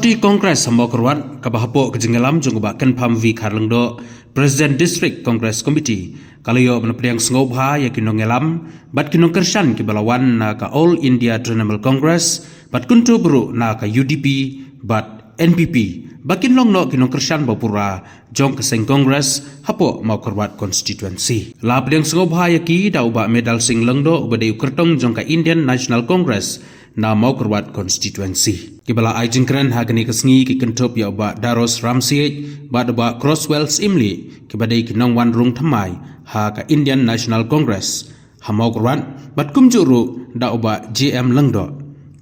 Parti Kongres Hamba Kerwat kabahapo kejenggelam jongba kenpam vi karlengdo President District Congress Committee kalayo menepdiang sengobha ya kinong ngelam bat kinong kersan kibalawan na ka All India Trinamool Congress bat kuntu buru na ka UDP bat NPP bakin long no kinong kersan bapura jong keseng Congress hapo mau Kerwat constituency la pediang sengobha ya ki da uba medal sing lengdo ubade ukertong jong ka Indian National Congress na mau Kerwat constituency kibala ai jingkran hagani kesngi ki kentop ya ba Daros Ramsiej ba ba Crosswells Imli kibadai kinong wan rung thamai ha ka Indian National Congress ha mau Kerwat bat kumjuru da ba GM lengdo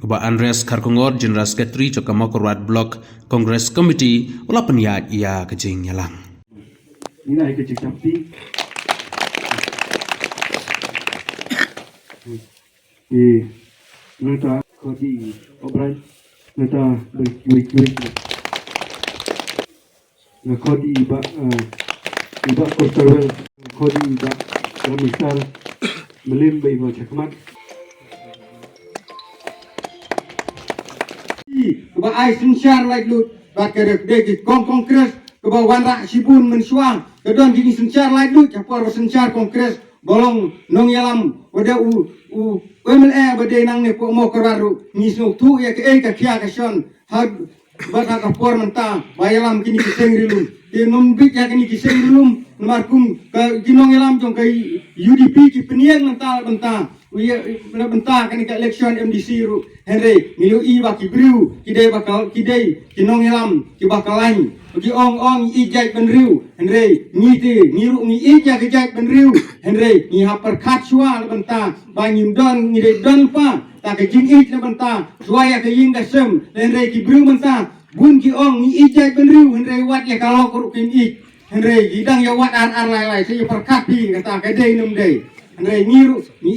ba Andreas Karkongor General Secretary joka mau Kerwat Block Congress Committee ula peniat ia kejing nyalang ini ai kejing sakti neta kodi obrai neta baik na kodi iba Crosswells kodi iba misal melim bai mo chakmat ba ai sensyar like lut ba kerek de kongres ke ba wanra sibun mensuang ke don gini sensyar like lut capor sensyar kongres bolong nong yalam wada u MLA bade nang ne po mo kararu nisno tu ya ke ka kya ka shon had bata ka por menta bayalam kini kiseng rilum te nombik ya kini kiseng rilum markum ka ginong yalam jong kai UDP ki peniang mental benta uya benta kani ka election MDC ru Henry milu i ba ki briu kidai bakal kidai kinong yalam ki bakalain ki ong i jai benriu Henry ni te niru ni i ja ke jai benriu Henry ni ha per khat shwa benta ba nyim don ni de don pa ta ke jing i na benta suaya ke ying ka sem Henry ki briu benta bun ki ong ni i jai benriu Henry wat ya kalau ko kin i Henry gidang ya wat ar lai se per khat pi kata ke dei num dei Henry niru ni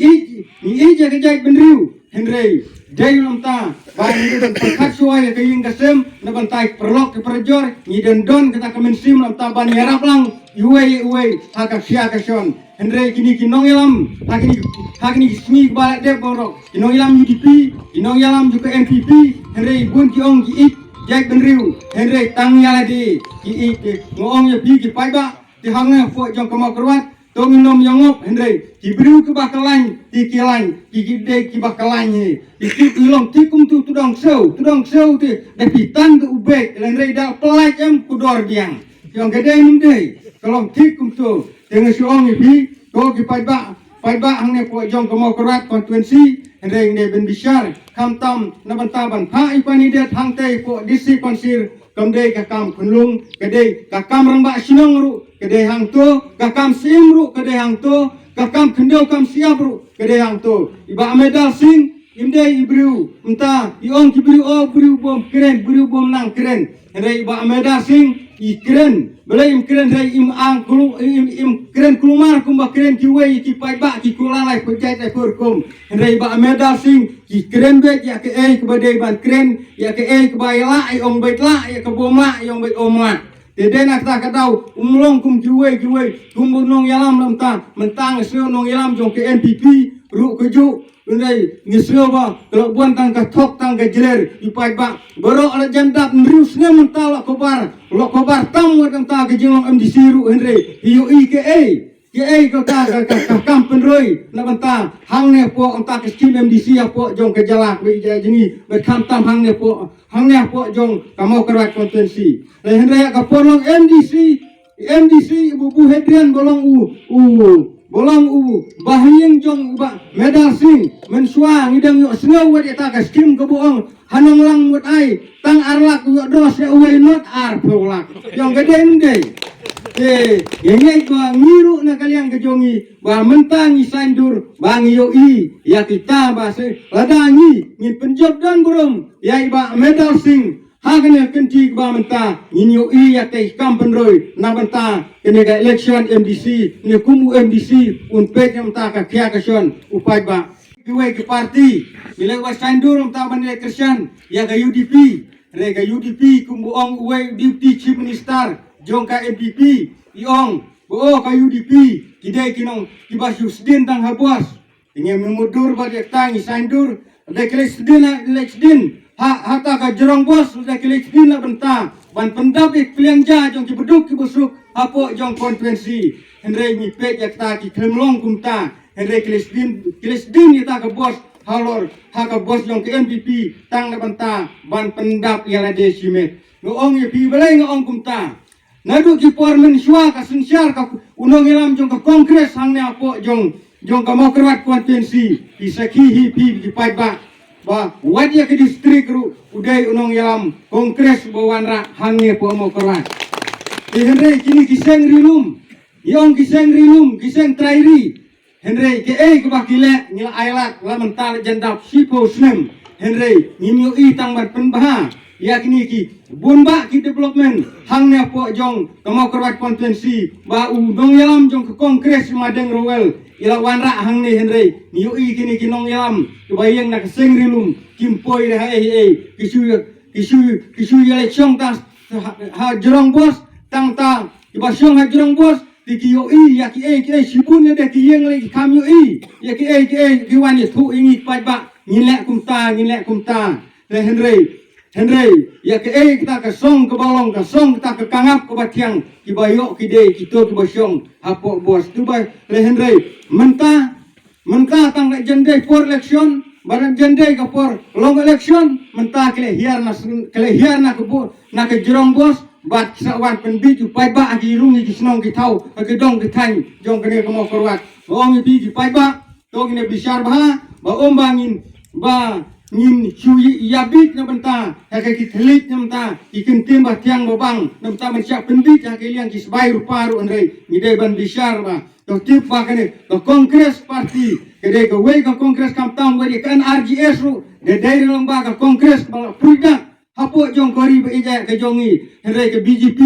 i ja ke jai benriu Henry dei lamta ba ni den perkat suai ke ying kasem na bantai perlok ke perjor ni den don kata kemensim lamta ban yarap lang uwe haka sia kason Henry kini kinong yalam hakini smi balak de borok kinong yalam UDP kinong yalam juga NPP Henry bun ki ong ki ik jai benriu Henry tang yala di ki ik ngong ya pi ki pai ba ti hang fo jong kamau Kerwat tong nom yongop Henry ki briu ke bakalan ti kilan ki gide ki bakalan he ki ilong ti kum tu tudong seu ti de pitan ke ubek Henry da pelak em kudor biang yang gede nim dei kalau ti kum tu dengan suong ni bi ko ki pai ba hang ne po jong kamau Kerwat constituency Henry ne ben bishar kam tam na bantaban ha ipani de hang te po disi konsir kamdei ka kam kunlung kadei ka kam ramba sinong ru kadei hang to ka kam sim ru kadei hang to ka kam kendau kam siap ru kadei hang to iba medal sing imdei ibriu unta iong kibriu o briu bom keren briu bom nang keren rei iba medal sing i keren belai im keren rei im ang kulu im keren kulumar kumba keren kiwe ki pai ba ki kulalai pejai tai kurkum rei iba medal sing ki keren bet ya ke ei kebadai ban keren ya ke ei kebaila ai ong bet la ya ke boma ong bet oma dede nak ta kadau umlong kum kiwe kum nong yalam lamta mentang seo nong yalam jong ke NPP ru keju Undai ngisro ba kalau buan tang ka thok tang ka jeler ipai ba boro ala jandap nrius ne mental lo kobar tam wadang ta ka jinglong MDC ru Henry hiu i ke ei ko ta ka kampen roi na banta hang ne po anta ka skim MDC po jong ke jalak wi jini be kam tam hang ne po jong ka mau Kerwat constituency le Henry ka porlong MDC bu Hedrian bolong bahiyeng jong ba medal sing mensuang idang yo sengau wat eta ka skim ke boong hanong lang mut ai tang arlak yo dos ya uwe not ar polak jong gede nde yenge ko ngiru na kalian ke jongi ba mentang isandur bang yo i ya kita ba se ladangi ngin penjob dan burum ya iba medal sing hagane kenti ba menta ngin yo i ya te kampen roi na benta kene ga election MDC ne kumu MDC un pejam ta ka kya ka shon upai ba kiwe ke parti bila wa sandur ta ban election ya ga UDP re ga UDP kumu ong uwe deputy chief minister jong ka MPP iong bo ka UDP kidai kinong kibasu sedin tang habwas ingin memudur ba de tang sandur de kle sedin hata ka jerong bos sudah kilik din benta ban pendapik pelianja jong ki beduk ki busuk apo jong konvensi henry mi pek yak ta ki klemlong kumta henry kilis din kita ke bos halor haka bos jong ke MPP tang na benta ban pendap yala desime no ong ye pi belai ngong kumta nadu ki pormen shwa ka sensyar ka unong ilam jong ka kongres hang ne apo jong ka mokrat konvensi isakihi pi ki paiba ba wajah ke distrik ru udai unong yalam kongres bawanra hangne po mo korwan di henry kini kiseng rilum yong kiseng trairi henry ke ke bakile nila ailat la mental jandap sipo snem henry nimyo tang bar penbaha yakni ki bunba ki development hangne po jong kamo korwat konvensi ba unong yalam jong ke kongres madeng rowel ila wanra hang ni henry niu kini kinong yalam kebayang nak seng rilum kimpoi dah kisu election tas ha jerong bos tang kibasyong ha jerong bos tikiyo ya ki sibun ya ki yang lagi kamyo ya ki kiwan itu ingi pajba ngilek kumta le Henry ya ke kita ke song ke balong ke song kita ke kangap ke batiang ki bayok ki de kita ke basyong hapok bos tu bay le Henry mentah tang le jende for election barang jende ke for long election mentah kele hiar na ke bo na ke jerong bos bat sawan penbi ju pai ba agi rungi ki snong ki tau ke dong ki tang jong kene ke mo korwat ong bi ki pai ba to kene bisar ba ombangin ba ngin chui yabit na benta hake ki telit na benta ikin timba tiang babang na benta mensiap pendit hake liang ki sebai ruparu andre ngide ban bisar ba to tip ba kene to kongres parti kede ke wei ke kongres kamptang wei ke RGS ru de dai long ba ke kongres ba puida hapo jong kori ba ija ke jongi andre ke BJP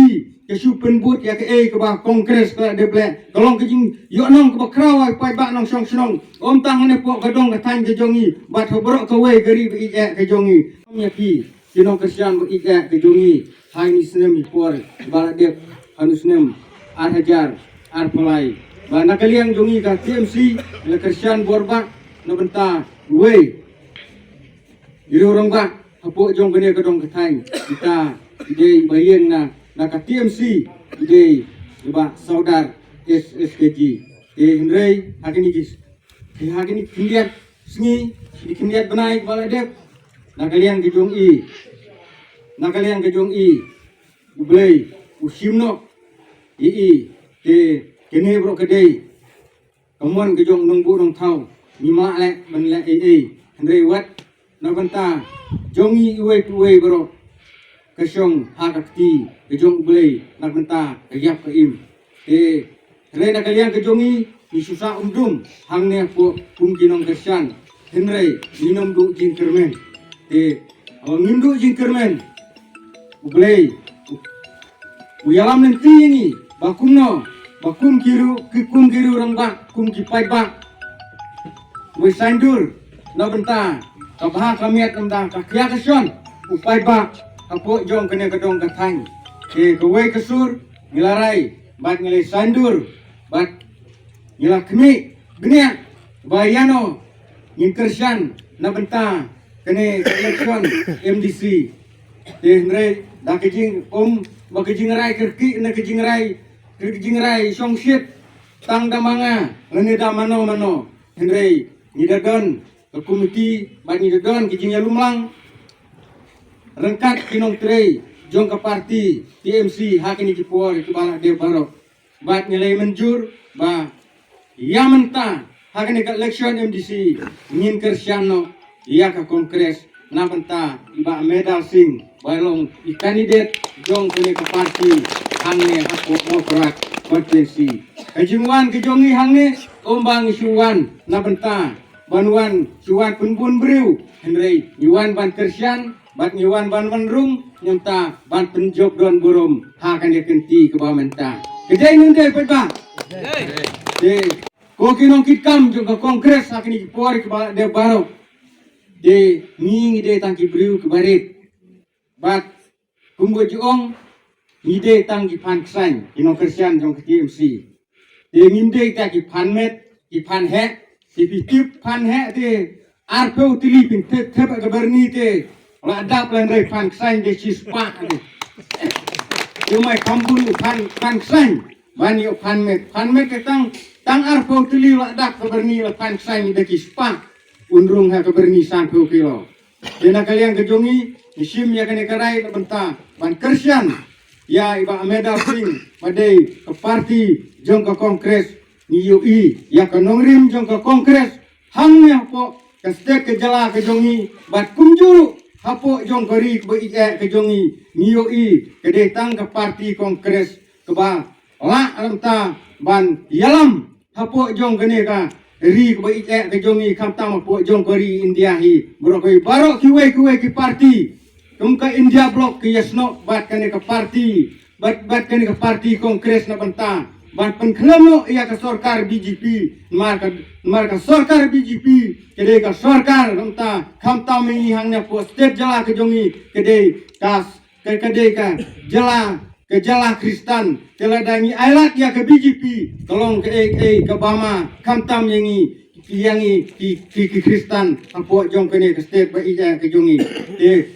ke supen but ya ke ke ba kongres ke de ble tolong ke jing yo nong ke ba krawai pai ba nong song snong om tang ne po ke dong ke tan ke jongi bat hobrok ke wei geri ba ija ke jongi ya pi kinong kesian ba ija ke jongi hai ni snem por ba de anu snem ar hajar ar pelai ba nakaliang jongi ka TMC le kesian borba no benta wei iri orang ba hapo jong kene ke dong ke tan kita ide bayeng na ka TMC ide ba saudar SSKG Henry hakini kindiat sengi kindiat benai bala dep nakaliang ke jong ublei usimno te kene bro kedai kamuan ke jong nong bu nong thau nima le ban le Henry wat na banta jongi uwe bro kesyong hakakti kejong ublei na benta kayap kaim Henry nakaliang kejongi ni susah umdum hangne po kinong kesyan Henry minum du jingkermen ngindu jingkermen ublei uyalam nanti ini bakum kiru rambak kum kipai bak sandur na benta kabah kamiat namda kakya kesyon upai bak kapok jong kene kedong katang kewei kesur ngilarai bat ngilai sandur bat ngilak kemik beniak bayano ngingkersyan na benta kene election MDC Henry da kejing bakejing rai kerki na kejing rai songship tang damanga lene da mano Henry ngidadon ke komiti bat ngidadon kejing lumlang rengkat kinong trei jong ke parti TMC hakini ki puar ki bala de barok bat nilai menjur ba ya menta hakini ke election MDC ngin kersyano ya ke kongres na benta ba medal sing balong i kandidat jong kene ke parti hangne hako mokrat konvensi kajingwan ke jongi hangne ombang suwan na benta banuan suwan punbun briu Henry yuan ban kersyan bat ngiwan ban rum nyamta ban penjob don burum hakan dia kenti ke bawamenta kedai nundai peta ko kinong kitkam juga kongres hakini puari ke de baro de ngi de tangki briu ke barit bat kumbo juong ngide tangki pan ksan kinong kersian jong ke TMC de nginde ta ki pan met ki pan he si pitip pan he de arpeu tilipin te ke berni te Ladap lain dari pan kesain di cispak ni. Cuma kambun pan kesain. Bani pan met ketang tang arpo tuli ladap keberni pan kesain di cispak. Undrung ha keberni 1 kilo. Dina kalian kejongi isim ya kene karai benta ban kersian ya iba Medal Singh madai ke parti jong ke kongres ni UI ya ke nongrim jong ke kongres hangnya po ke stek ke jala ke jongi bat kumjuru hapo jong kari ke jongi ni UI ke datang ke parti kongres ke ba la renta ban yalam hapo jong kene ka ri ke jongi kamtam hapo jong kari India hi brokoi barok kiwe ki parti Kumka India blok ke yasno bat kane ke parti bat kane ke parti kongres na banta bat penklamo ia ke sarkar BJP marka sarkar BJP kede ka sarkar banta khamta mengi hangnya po state jala ke jongi kede kas kede ka jala Kristen teladangi ailat ya ke BJP tolong ke Bama khamta mengi ki Kristen apo jong kene ke state ba ija ke jongi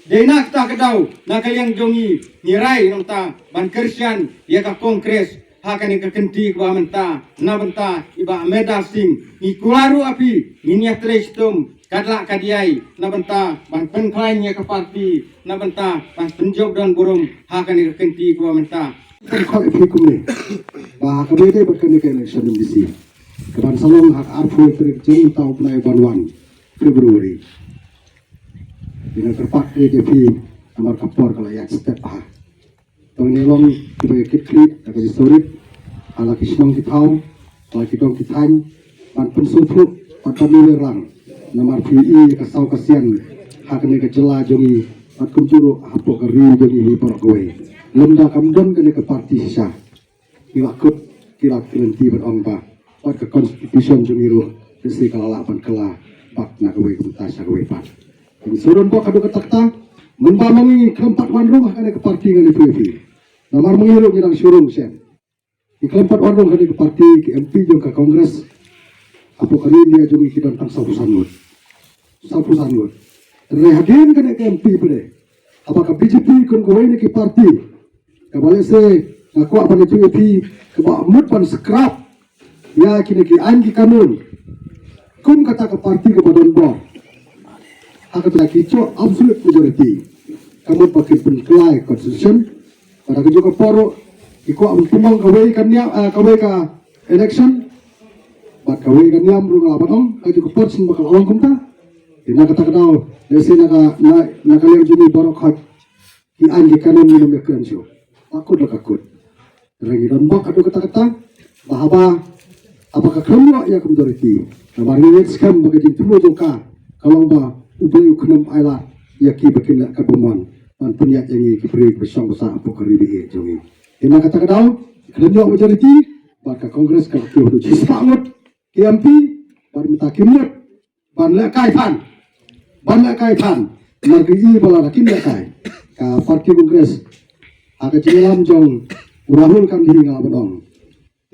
de nak ta kedau nak yang jongi nirai nota ban Kristen ya ka kongres ha kene ke kenti ba menta na benta iba Medal Singh ni kularu api ni trestum kadla kadiai na benta ban penklain ya ke parti na benta ban penjob dan burung ha kene ke kenti ba menta kan kau ikut ni bah kebede berkene ke election di Keban salong hak arfu terjun tahun penai banwan Februari dengan terpak EJP nomor kapor kalau yang step ah tahun ini long kita klik akan disorot ala kisnong kitau ala kitong kitan pan pensufu pada milerang nomor PI kasau kasian hak ni kejela jongi pat kumjuru hapo keri jongi hipor kowe lemda kamdon kene ke parti sisa kilakut kilak kelenti berongba ke konstitusi jungiru desi kalala pan kala pak nak we kumtasa we pak ini surun po kadu ketakta membamangi keempat wan rumah kane ke parti ngani PV nomor mengiru nyerang surung sen di keempat wan rumah kane ke parti ke MP jong ke kongres apo kali dia jungi kita tentang sapusan ngut rehadin kane ke MP pede apakah BJP kun kowe ni ke parti kabale se ngaku apa ni PV ke ba mut pan scrap ya kini anji kanun kum kata ke parti ke badan bor akan tidak kicau absolute majority kamu pakai penkelai constitution pada kejo ke poro iko tumang kawai ka election bat kawai kan niam rung lapan kejo ke port sin bakal awang kumta dina kata kedau desi na kalian juni borok hak ki anji kanun minum yakan show takut rangi dan bak adu kata bahaba apakah kamu ya majority namar ngit skam bagi tulo doka kalau ba ubay uknam aila ya ki bakin ka bomon an punya yang ki pri bersong sa apo karibi jongi ina kata kadau kamu majority baka kongres ka ki hudu cispangut KMP bar mita kimut ban la kai pan margi bala rakin la kai ka parti kongres aga cilam jong urahul kan diri ngabadong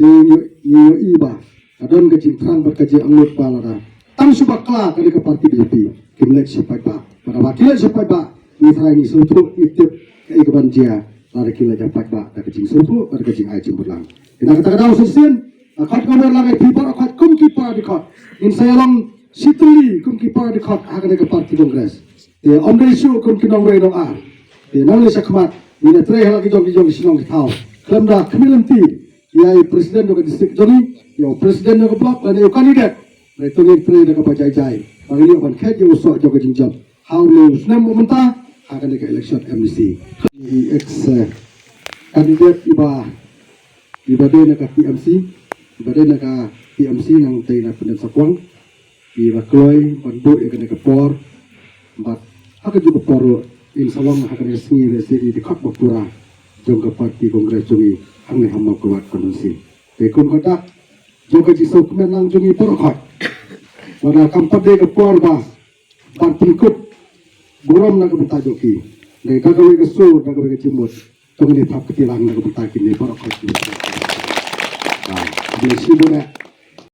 ni iba adon kecing terang berkaji angut balara tang subakla kali ke parti BJP kimlek sipai ba pada wakil sipai ba ni trai ni sutu itip ke ikaban dia lari kila japai ba da kecing sutu pada kecing ai cimburlang ina kata kadau sesen akat kamer langai pipar akat kum kipar dikot in sayalong situli kum kipar dikot akan ke parti kongres te omre isu kum kinong re dong ar te nang le sakmat ni trai lagi jong sinong kitau klemda kemilemti Yai presiden juga distrik Joni, yo presiden juga blok dan yo kandidat. Itu ni pre juga pajai-jai. Bagi ni akan kaji usok juga jinjam. How lu senam mentah akan ke election MC. Ex kandidat iba dia nak PMC yang taina pendan sakwang. Iba kloi bandu akan ke por. But akan juga por insawang akan ke sini di kot bapura. Jongga parti kongres Joni. Angin hamau kuat kondusi. Tekun kota juga jisau kemenang jungi porokot. Pada kampat dia kepor bah, partikut buram nak betajoki. Mereka kawai kesu, nak kawai kecimut. Tunggu ni tap ketilang nak betakin ni porokot. Nah, dia sibuk